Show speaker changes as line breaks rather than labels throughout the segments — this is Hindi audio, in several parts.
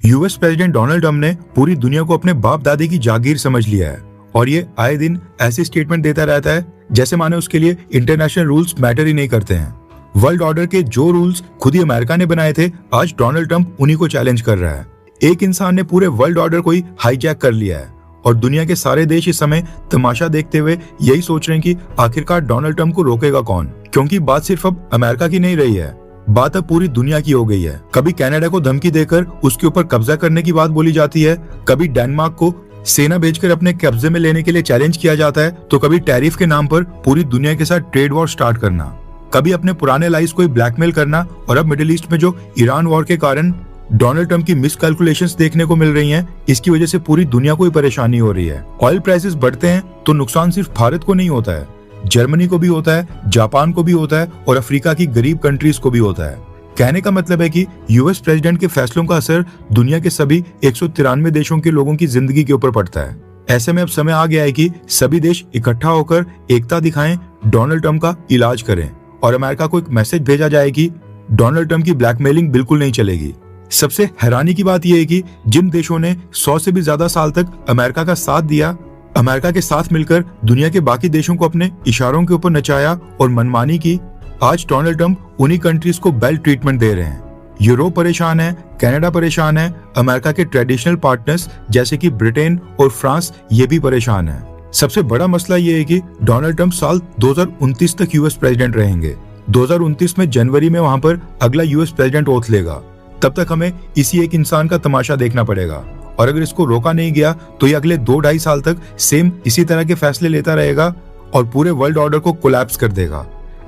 यूएस प्रेसिडेंट डोनाल्ड ट्रंप ने पूरी दुनिया को अपने बाप दादे की जागीर समझ लिया है और ये आए दिन ऐसे स्टेटमेंट देता रहता है जैसे माने उसके लिए इंटरनेशनल रूल्स मैटर ही नहीं करते हैं। वर्ल्ड ऑर्डर के जो रूल्स खुद ही अमेरिका ने बनाए थे, आज डोनाल्ड ट्रंप उन्हीं को चैलेंज कर रहा है। एक इंसान ने पूरे वर्ल्ड ऑर्डर को ही हाईजैक कर लिया है और दुनिया के सारे देश इस समय तमाशा देखते हुए यही सोच रहे हैं कि आखिरकार डोनाल्ड ट्रंप को रोकेगा कौन, क्योंकि बात सिर्फ अब अमेरिका की नहीं रही है, बात अब पूरी दुनिया की हो गई है। कभी कनाडा को धमकी देकर उसके ऊपर कब्जा करने की बात बोली जाती है, कभी डेनमार्क को सेना भेजकर अपने कब्जे में लेने के लिए चैलेंज किया जाता है, तो कभी टैरिफ के नाम पर पूरी दुनिया के साथ ट्रेड वॉर स्टार्ट करना, कभी अपने पुराने लाइज को ब्लैकमेल करना, और अब मिडिल ईस्ट में जो ईरान वॉर के कारण डोनाल्ड ट्रंप की मिस कैलकुलेशंस देखने को मिल रही हैं, इसकी वजह से पूरी दुनिया को ही परेशानी हो रही है। ऑयल प्राइसेस बढ़ते हैं तो नुकसान सिर्फ भारत को नहीं होता है, जर्मनी को भी होता है, जापान को भी होता है और अफ्रीका की गरीब कंट्रीज को भी होता है। कहने का मतलब है कि यूएस प्रेसिडेंट के फैसलों का असर दुनिया के सभी 193 देशों के लोगों की जिंदगी के ऊपर पड़ता है। ऐसे में अब समय आ गया है कि सभी देश इकट्ठा होकर एकता दिखाएं, डोनाल्ड ट्रंप का इलाज करें और अमेरिका को एक मैसेज भेजा जाए कि डोनाल्ड ट्रंप की ब्लैकमेलिंग बिल्कुल नहीं चलेगी। सबसे हैरानी की बात यह है कि जिन देशों ने 100 से भी ज्यादा साल तक अमेरिका का साथ दिया, अमेरिका के साथ मिलकर दुनिया के बाकी देशों को अपने इशारों के ऊपर नचाया और मनमानी की, आज डोनाल्ड ट्रंप उन्हीं कंट्रीज को बेल ट्रीटमेंट दे रहे हैं। यूरोप परेशान है, कनाडा परेशान है, अमेरिका के ट्रेडिशनल पार्टनर्स जैसे कि ब्रिटेन और फ्रांस ये भी परेशान है। सबसे बड़ा मसला ये है कि डोनाल्ड ट्रंप साल 2029 तक यूएस प्रेसिडेंट रहेंगे। 2029 में जनवरी में वहां पर अगला यूएस प्रेसिडेंट ओथ लेगा। तब तक हमें इसी एक इंसान का तमाशा देखना पड़ेगा और अगर इसको रोका नहीं गया तो ये अगले 2-2.5 साल तक सेम इसी तरह के फैसले लेता रहेगा और पूरे वर्ल्ड ऑर्डर को कोलैप्स कर देगा।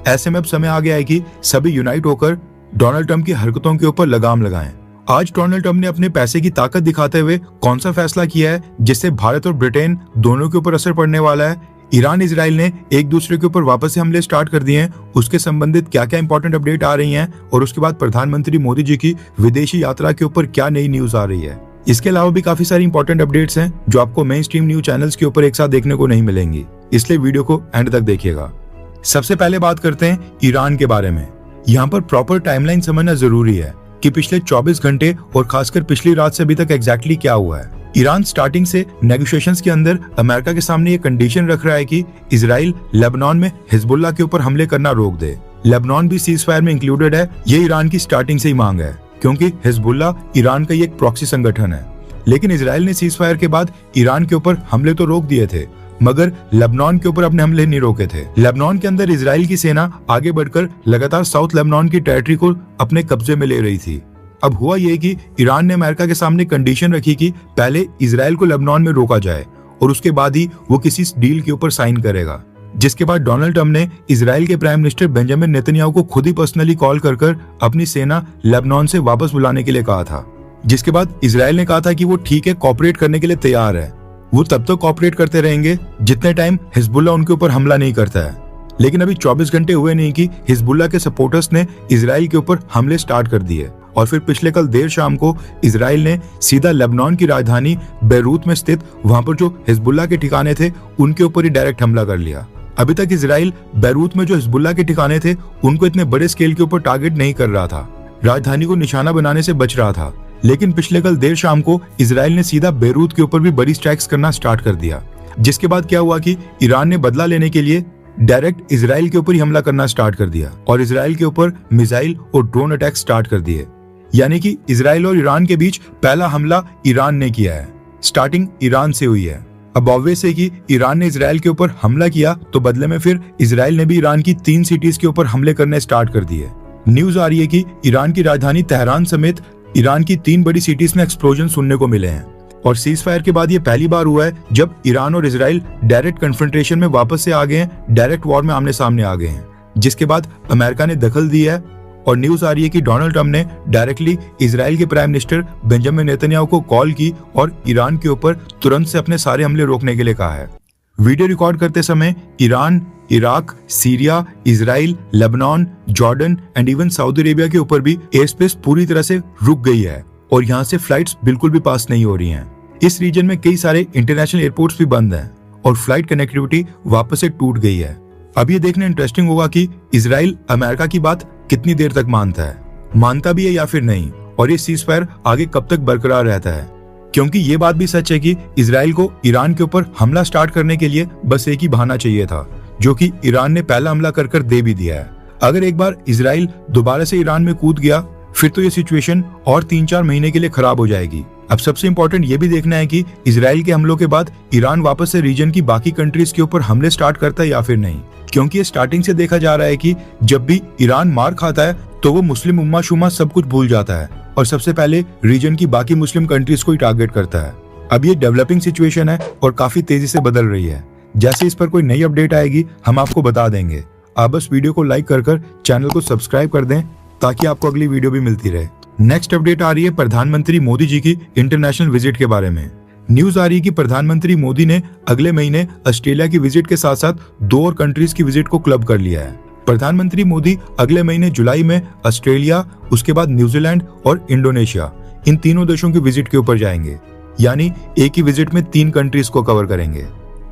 ऐसे में अब समय आ गया है कि सभी यूनाइट होकर डोनाल्ड ट्रंप की हरकतों के ऊपर लगाम लगाएं। आज डोनाल्ड ट्रंप ने अपने पैसे की ताकत दिखाते हुए कौन सा फैसला किया है जिससे भारत और ब्रिटेन दोनों के ऊपर असर पड़ने वाला है? ईरान इजराइल ने एक दूसरे के ऊपर वापस से हमले स्टार्ट कर दिए हैं, उसके संबंधित क्या क्या इंपॉर्टेंट अपडेट आ रही हैं और उसके बाद प्रधानमंत्री मोदी जी की विदेशी यात्रा के ऊपर क्या नई न्यूज आ रही है। इसके अलावा भी काफी सारी इंपॉर्टेंट अपडेट्स हैं जो आपको मेन स्ट्रीम न्यूज चैनल्स के ऊपर एक साथ देखने को नहीं मिलेंगी, इसलिए वीडियो को एंड तक देखिएगा। सबसे पहले बात करते हैं ईरान के बारे में। यहाँ पर प्रॉपर टाइमलाइन समझना जरूरी है कि पिछले 24 घंटे और खासकर पिछली रात से अभी तक एग्जैक्टली क्या हुआ है। ईरान स्टार्टिंग से नेगोशिएशंस के अंदर अमेरिका के सामने ये कंडीशन रख रहा है कि इजराइल लेबनान में हिजबुल्लाह के ऊपर हमले करना रोक दे। लेबनान भी सीज फायर में इंक्लूडेड है, ये ईरान की स्टार्टिंग से ही मांग है क्योंकि हिजबुल्लाह ईरान का एक प्रॉक्सी संगठन है। लेकिन इजराइल ने सीज फायर के बाद ईरान के ऊपर हमले तो रोक दिए थे मगर लेबनान के ऊपर अपने हमले नहीं रोके थे। लेबनान के अंदर इजराइल की सेना आगे बढ़कर लगातार साउथ लेबनान की टेरिटरी को अपने कब्जे में ले रही थी। अब हुआ ये कि ईरान ने अमेरिका के सामने कंडीशन रखी कि पहले इजराइल को लेबनान में रोका जाए और उसके बाद ही वो किसी डील के ऊपर साइन करेगा, जिसके बाद डोनाल्ड ट्रंप ने इजराइल के प्राइम मिनिस्टर बेंजामिन नेतन्याहू को खुद ही पर्सनली कॉल कर अपनी सेना लेबनान से वापस बुलाने के लिए कहा था। जिसके बाद इजराइल ने कहा था कि वो ठीक है, कोऑपरेट करने के लिए तैयार है। वो तब तक कोऑपरेट करते रहेंगे जितने टाइम हिजबुल्लाह उनके ऊपर हमला नहीं करता है। लेकिन अभी 24 घंटे हुए नहीं कि हिजबुल्लाह के सपोर्टर्स ने इजराइल के ऊपर हमले स्टार्ट कर दिए और फिर पिछले कल देर शाम को इजराइल ने सीधा लेबनान की राजधानी बेरूत में स्थित वहां पर जो हिजबुल्लाह के ठिकाने थे उनके ऊपर ही डायरेक्ट हमला कर लिया। अभी तक इजराइल बेरूत में जो हिजबुल्लाह के ठिकाने थे उनको इतने बड़े स्केल के ऊपर टारगेट नहीं कर रहा था, राजधानी को निशाना बनाने से बच रहा था। लेकिन पिछले कल देर शाम को इजराइल ने सीधा बेरूत के ऊपर भी बड़ी स्ट्राइक्स करना स्टार्ट कर दिया। जिसके बाद क्या हुआ कि ईरान ने बदला लेने के लिए डायरेक्ट इजराइल के ऊपर ही हमला करना स्टार्ट कर दिया और इजराइल के ऊपर मिसाइल और ड्रोन अटैक स्टार्ट कर दिए। यानी कि इजराइल और ईरान के बीच पहला हमला ईरान ने किया है, स्टार्टिंग ईरान से हुई है। अब ऑब्वियस है कि ईरान ने इजराइल के ऊपर हमला किया तो बदले में फिर इजराइल ने भी ईरान की 3 सिटीज के ऊपर हमले करने स्टार्ट कर दिए। न्यूज आ रही है कि ईरान की राजधानी तेहरान समेत ईरान की 3 बड़ी सिटीज में एक्सप्लोजन सुनने को मिले हैं और सीज फायर के बाद ये पहली बार हुआ है जब ईरान और इजराइल डायरेक्ट कन्फ्रंटेशन में वापस से आ गए हैं, डायरेक्ट वॉर में आमने सामने आ गए हैं। जिसके बाद अमेरिका ने दखल दी है और न्यूज आ रही है कि डोनाल्ड ट्रंप ने डायरेक्टली इजराइल के प्राइम मिनिस्टर बेंजामिन नेतन्याहू को कॉल की और ईरान के ऊपर तुरंत से अपने सारे हमले रोकने के लिए कहा है। वीडियो रिकॉर्ड करते समय Iran, Iraq, Syria, Israel, Lebanon, Jordan and even Saudi Arabia के ऊपर भी एयर स्पेस पूरी तरह से रुक गई है और यहाँ से फ्लाइट्स बिल्कुल भी पास नहीं हो रही हैं। इस रीजन में कई सारे इंटरनेशनल एयरपोर्ट्स भी बंद हैं और फ्लाइट कनेक्टिविटी वापस से टूट गई है। अब ये देखना इंटरेस्टिंग होगा कि इजराइल अमेरिका की बात कितनी देर तक मानता है, मानता भी है या फिर नहीं, और ये सीज़फायर आगे कब तक बरकरार रहता है, क्योंकि ये बात भी सच है कि इजराइल को ईरान के ऊपर हमला स्टार्ट करने के लिए बस एक ही बहाना चाहिए था, जो कि ईरान ने पहला हमला कर दे भी दिया है। अगर एक बार इजराइल दोबारा से ईरान में कूद गया फिर तो ये सिचुएशन और 3-4 महीने के लिए खराब हो जाएगी। अब सबसे इम्पोर्टेंट ये भी देखना है कि इजराइल के हमलों के बाद ईरान वापस से रीजन की बाकी कंट्रीज के ऊपर हमले स्टार्ट करता है या फिर नहीं, क्योंकि ये स्टार्टिंग से देखा जा रहा है कि जब भी ईरान मार खाता है तो वो मुस्लिम उम्मा शुमा सब कुछ भूल जाता है और सबसे पहले रीजन की बाकी मुस्लिम कंट्रीज को ही टारगेट करता है। अब ये डेवलपिंग सिचुएशन है और काफी तेजी से बदल रही है। जैसे इस पर कोई नई अपडेट आएगी हम आपको बता देंगे। आप बस वीडियो को लाइक कर चैनल को सब्सक्राइब कर दें ताकि आपको अगली वीडियो भी मिलती रहे। नेक्स्ट अपडेट आ रही है प्रधानमंत्री मोदी जी की इंटरनेशनल विजिट के बारे में। न्यूज आ रही है कि प्रधानमंत्री मोदी ने अगले महीने ऑस्ट्रेलिया की विजिट के साथ साथ 2 और कंट्रीज की विजिट को क्लब कर लिया है। प्रधानमंत्री मोदी अगले महीने जुलाई में ऑस्ट्रेलिया, उसके बाद न्यूजीलैंड और इंडोनेशिया, इन तीनों देशों की विजिट के ऊपर जाएंगे, यानी एक ही विजिट में 3 कंट्रीज को कवर करेंगे।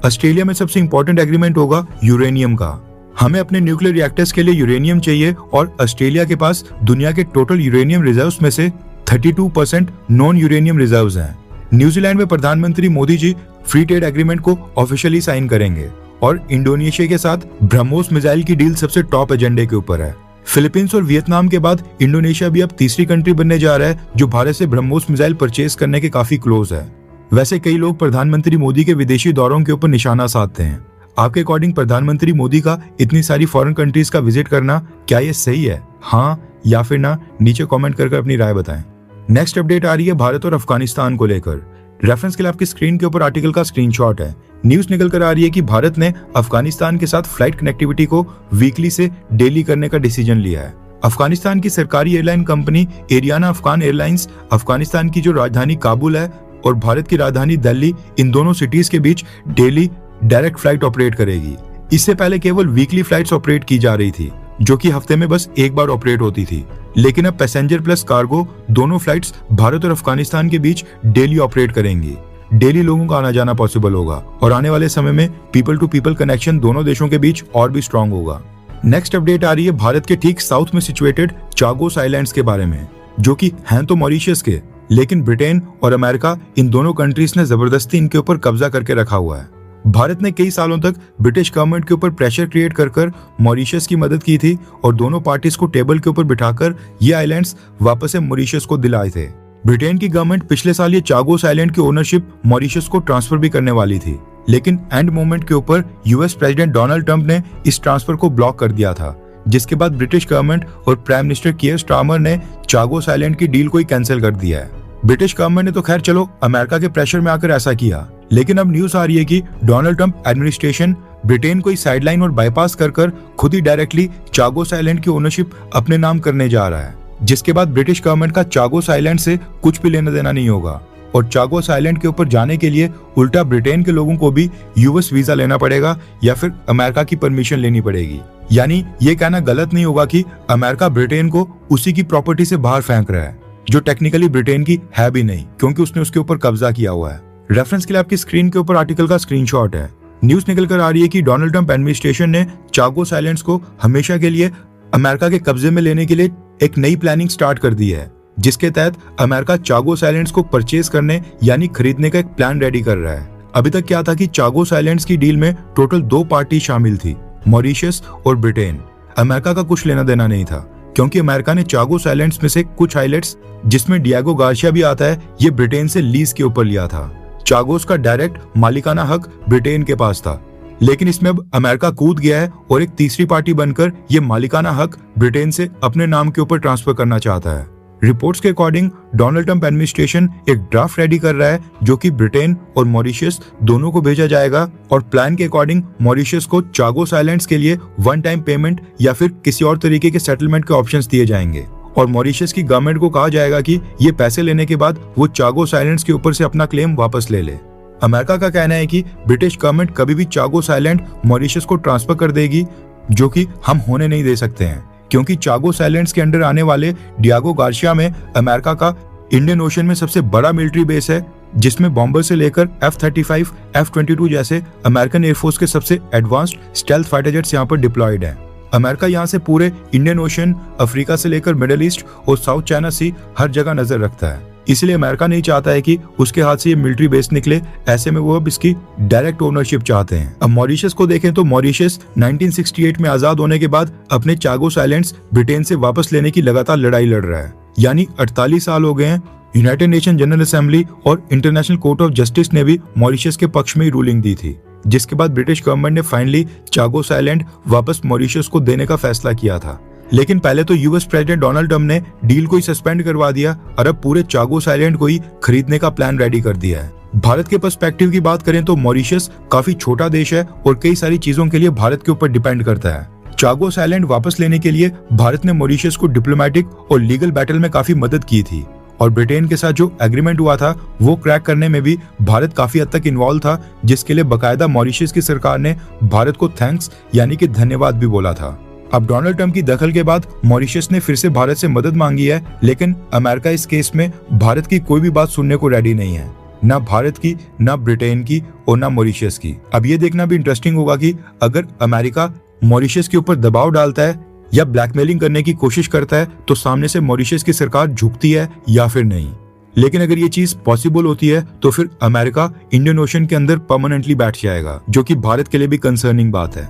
ऑस्ट्रेलिया में सबसे इंपॉर्टेंट एग्रीमेंट होगा यूरेनियम का। हमें अपने न्यूक्लियर रिएक्टर्स के लिए यूरेनियम चाहिए और ऑस्ट्रेलिया के पास दुनिया के टोटल यूरेनियम रिजर्व्स में से 32% नॉन यूरेनियम रिजर्व्स हैं। न्यूजीलैंड में प्रधानमंत्री Modi ji free trade agreement को ऑफिशियली साइन करेंगे और इंडोनेशिया के साथ ब्रह्मोस मिसाइल की डील सबसे टॉप एजेंडे के ऊपर है। फिलीपींस और वियतनाम के बाद इंडोनेशिया भी अब तीसरी कंट्री बनने जा रहा है जो भारत से ब्रह्मोस मिसाइल परचेज करने के काफी क्लोज है। वैसे कई लोग प्रधानमंत्री मोदी के विदेशी दौरों के ऊपर निशाना साधते हैं। आपके अकॉर्डिंग प्रधानमंत्री मोदी का इतनी सारी फॉरेन कंट्रीज का विजिट करना क्या ये सही है, हाँ या फिर ना? नीचे कमेंट कर अपनी राय बताएं। नेक्स्ट अपडेट आ रही है भारत और अफगानिस्तान को लेकर। रेफरेंस के लिए आपकी स्क्रीन के ऊपर आर्टिकल का स्क्रीनशॉट है। न्यूज निकल कर आ रही है कि भारत ने अफगानिस्तान के साथ फ्लाइट कनेक्टिविटी को वीकली से डेली करने का डिसीजन लिया है। अफगानिस्तान की सरकारी airline company Ariana Afghan airlines Afghanistan की जो राजधानी काबुल है और भारत की राजधानी दिल्ली, इन दोनों सिटीज के बीच डेली डायरेक्ट फ्लाइट ऑपरेट करेगी। इससे पहले केवल वीकली फ्लाइट्स ऑपरेट की जा रही थी, जो कि हफ्ते में बस एक बार ऑपरेट होती थी, लेकिन अब पैसेंजर प्लस कार्गो दोनों फ्लाइट्स भारत और अफगानिस्तान के बीच डेली ऑपरेट करेंगी। डेली लोगों का आना जाना पॉसिबल होगा और आने वाले समय में पीपल टू पीपल कनेक्शन दोनों देशों के बीच और भी स्ट्रॉन्ग होगा। नेक्स्ट अपडेट आ रही है भारत के ठीक साउथ में सिचुएटेड चागोस आइलैंड्स के बारे में, जो कि हैं तो मॉरिशस के, लेकिन ब्रिटेन और अमेरिका इन दोनों कंट्रीज ने जबरदस्ती इनके ऊपर कब्जा करके रखा हुआ है। भारत ने कई सालों तक ब्रिटिश गवर्नमेंट के ऊपर प्रेशर क्रिएट कर मॉरिशस की मदद की थी और दोनों पार्टीज को टेबल के ऊपर बिठाकर ये आइलैंड्स वापस से मॉरिशस को दिलाए थे। ब्रिटेन की गवर्नमेंट पिछले साल ये चागोस आइलैंड की ओनरशिप मॉरिशस को ट्रांसफर भी करने वाली थी, लेकिन एंड मोमेंट के ऊपर यूएस प्रेसिडेंट डोनाल्ड ट्रंप ने इस ट्रांसफर को ब्लॉक कर दिया था, जिसके बाद ब्रिटिश गवर्नमेंट और प्राइम मिनिस्टर कीयर स्टारमर ने चागोस आइलैंड की डील को ही कैंसिल कर दिया है। ब्रिटिश गवर्नमेंट ने तो खैर चलो अमेरिका के प्रेशर में आकर ऐसा किया, लेकिन अब न्यूज आ रही है कि डोनाल्ड ट्रंप एडमिनिस्ट्रेशन ब्रिटेन को साइडलाइन और बाईपास कर खुद ही डायरेक्टली चागोस आइलैंड की ओनरशिप अपने नाम करने जा रहा है, जिसके बाद ब्रिटिश गवर्नमेंट का चागोस आइलैंड से कुछ भी लेना देना नहीं होगा और चागोस आइलैंड के ऊपर जाने के लिए उल्टा ब्रिटेन के लोगों को भी यूएस वीजा लेना पड़ेगा या फिर अमेरिका की परमिशन लेनी पड़ेगी। यानी ये कहना गलत नहीं होगा कि अमेरिका ब्रिटेन को उसी की प्रॉपर्टी से बाहर फेंक रहा है, जो टेक्निकली ब्रिटेन की है भी नहीं, क्योंकि उसने उसके ऊपर कब्जा किया हुआ है। रेफरेंस के लिए आपकी स्क्रीन के ऊपर आर्टिकल का स्क्रीनशॉट है। न्यूज निकल कर आ रही है कि डोनाल्ड ट्रंप एडमिनिस्ट्रेशन ने चागोस आइलैंड्स को हमेशा के लिए अमेरिका के कब्जे में लेने के लिए एक नई प्लानिंग स्टार्ट कर दी है, जिसके तहत अमेरिका चागोस आइलैंड्स को परचेज करने यानी खरीदने का एक प्लान रेडी कर रहा है। अभी तक क्या था कि चागोस आइलैंड्स की डील में टोटल 2 पार्टी शामिल थी, मॉरिशस और ब्रिटेन। अमेरिका का कुछ लेना देना नहीं था, क्योंकि अमेरिका ने चागोस आइलैंड्स में से कुछ आइलैंड्स, जिसमें डिएगो गार्सिया भी आता है, ये ब्रिटेन से लीज के ऊपर लिया था। चागोस का डायरेक्ट मालिकाना हक ब्रिटेन के पास था, लेकिन इसमें अब अमेरिका कूद गया है और एक तीसरी पार्टी बनकर ये मालिकाना हक ब्रिटेन से अपने नाम के ऊपर ट्रांसफर करना चाहता है। रिपोर्ट्स के अकॉर्डिंग डोनाल्ड ट्रंप एडमिनिस्ट्रेशन एक ड्राफ्ट रेडी कर रहा है, जो कि ब्रिटेन और मॉरिशस दोनों को भेजा जाएगा और प्लान के अकॉर्डिंग मॉरिशस को चागोस आइलैंड्स के लिए वन टाइम पेमेंट या फिर किसी और तरीके के सेटलमेंट के ऑप्शंस दिए जाएंगे और मॉरिशस की गवर्नमेंट को कहा जाएगा कि ये पैसे लेने के बाद वो चागोस आइलैंड्स के ऊपर से अपना क्लेम वापस ले ले। अमेरिका का कहना है कि ब्रिटिश गवर्नमेंट कभी भी चागोस आइलैंड मॉरिशस को ट्रांसफर कर देगी, जो कि हम होने नहीं दे सकते हैं, क्योंकि चागोस आइलैंड्स के अंडर आने वाले डिएगो गार्सिया में अमेरिका का इंडियन ओशन में सबसे बड़ा मिलिट्री बेस है, जिसमें बॉम्बर से लेकर F-35, F-22 जैसे अमेरिकन एयरफोर्स के सबसे एडवांस्ड स्टेल्थ फाइटर जेट्स यहाँ पर डिप्लॉयड हैं। अमेरिका यहाँ से पूरे इंडियन ओशन, अफ्रीका से लेकर मिडिल ईस्ट और साउथ चाइना सी हर जगह नजर रखता है। इसलिए अमेरिका नहीं चाहता है कि उसके हाथ से ये मिलिट्री बेस निकले। ऐसे में वो अब इसकी डायरेक्ट ओनरशिप चाहते हैं। अब मॉरिशस को देखें तो मॉरिशस 1968 में आजाद होने के बाद अपने चागोस आइलैंड्स ब्रिटेन से वापस लेने की लगातार लड़ाई लड़ रहा है। यानी 48 साल हो गए हैं। यूनाइटेड नेशन जनरल असेंबली और इंटरनेशनल कोर्ट ऑफ जस्टिस ने भी मॉरिशस के पक्ष में ही रूलिंग दी थी, जिसके बाद ब्रिटिश गवर्नमेंट ने फाइनली चागोस आइलैंड वापस मॉरिशस को देने का फैसला किया था। लेकिन पहले तो यूएस प्रेसिडेंट डोनाल्ड ट्रम्प ने डील को ही सस्पेंड करवा दिया और अब पूरे चागोस आइलैंड को ही खरीदने का प्लान रेडी कर दिया है। भारत के पर्सपेक्टिव की बात करें तो मॉरिशस काफी छोटा देश है और कई सारी चीजों के लिए भारत के ऊपर डिपेंड करता है। चागोस आइलैंड वापस लेने के लिए भारत ने मॉरिशस को डिप्लोमेटिक और लीगल बैटल में काफी मदद की थी और ब्रिटेन के साथ जो एग्रीमेंट हुआ था वो क्रैक करने में भी भारत काफी हद तक इन्वॉल्व था, जिसके लिए बकायदा मॉरिशस की सरकार ने भारत को थैंक्स यानी कि धन्यवाद भी बोला था। अब डोनाल्ड ट्रम्प की दखल के बाद मॉरिशस ने फिर से भारत से मदद मांगी है, लेकिन अमेरिका इस केस में भारत की कोई भी बात सुनने को रेडी नहीं है, ना भारत की, ना ब्रिटेन की और ना मॉरिशस की। अब ये देखना भी इंटरेस्टिंग होगा कि अगर अमेरिका मॉरिशस के ऊपर दबाव डालता है या ब्लैकमेलिंग करने की कोशिश करता है तो सामने से मॉरिशस की सरकार झुकती है या फिर नहीं। लेकिन अगर ये चीज पॉसिबल होती है तो फिर अमेरिका इंडियन ओशन के अंदर परमानेंटली बैठ जाएगा, जो कि भारत के लिए भी कंसर्निंग बात है।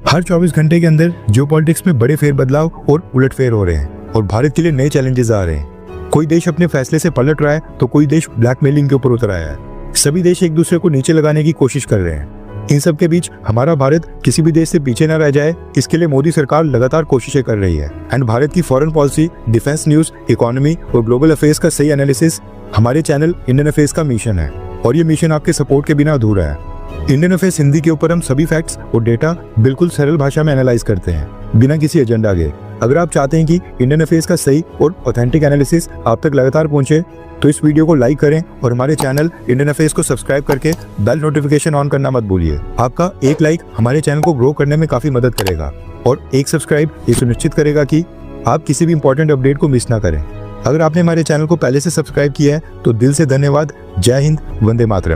हर 24 घंटे के अंदर जियोपॉलिटिक्स में बड़े फेरबदलाव और उलटफेर हो रहे हैं और भारत के लिए नए चैलेंजेस आ रहे हैं। कोई देश अपने फैसले से पलट रहा है तो कोई देश ब्लैकमेलिंग के ऊपर उतर आया है। सभी देश एक दूसरे को नीचे लगाने की कोशिश कर रहे हैं। इन सब के बीच हमारा भारत किसी भी देश से पीछे न रह जाए, इसके लिए मोदी सरकार लगातार कोशिशें कर रही है। एंड भारत की foreign policy, defence news, economy और ग्लोबल अफेयर्स का सही एनालिसिस हमारे चैनल इंडियन अफेयर्स का मिशन है और ये मिशन आपके सपोर्ट के बिना अधूरा है। इंडियन अफेयर्स हिंदी के ऊपर हम सभी फैक्ट्स और डेटा बिल्कुल सरल भाषा में एनालाइज करते हैं, बिना किसी एजेंडा के। अगर आप चाहते हैं कि इंडियन अफेयर्स का सही और ऑथेंटिक एनालिसिस आप तक लगातार पहुंचे तो इस वीडियो को लाइक करें और हमारे चैनल इंडियन अफेयर्स को सब्सक्राइब करके बेल नोटिफिकेशन ऑन करना मत भूलिए। आपका एक लाइक हमारे चैनल को ग्रो करने में काफी मदद करेगा और एक सब्सक्राइब ये सुनिश्चित करेगा कि आप किसी भी इंपॉर्टेंट अपडेट को मिस ना करें। अगर आपने हमारे चैनल को पहले से सब्सक्राइब किया है तो दिल से धन्यवाद। जय हिंद, वंदे मातरम।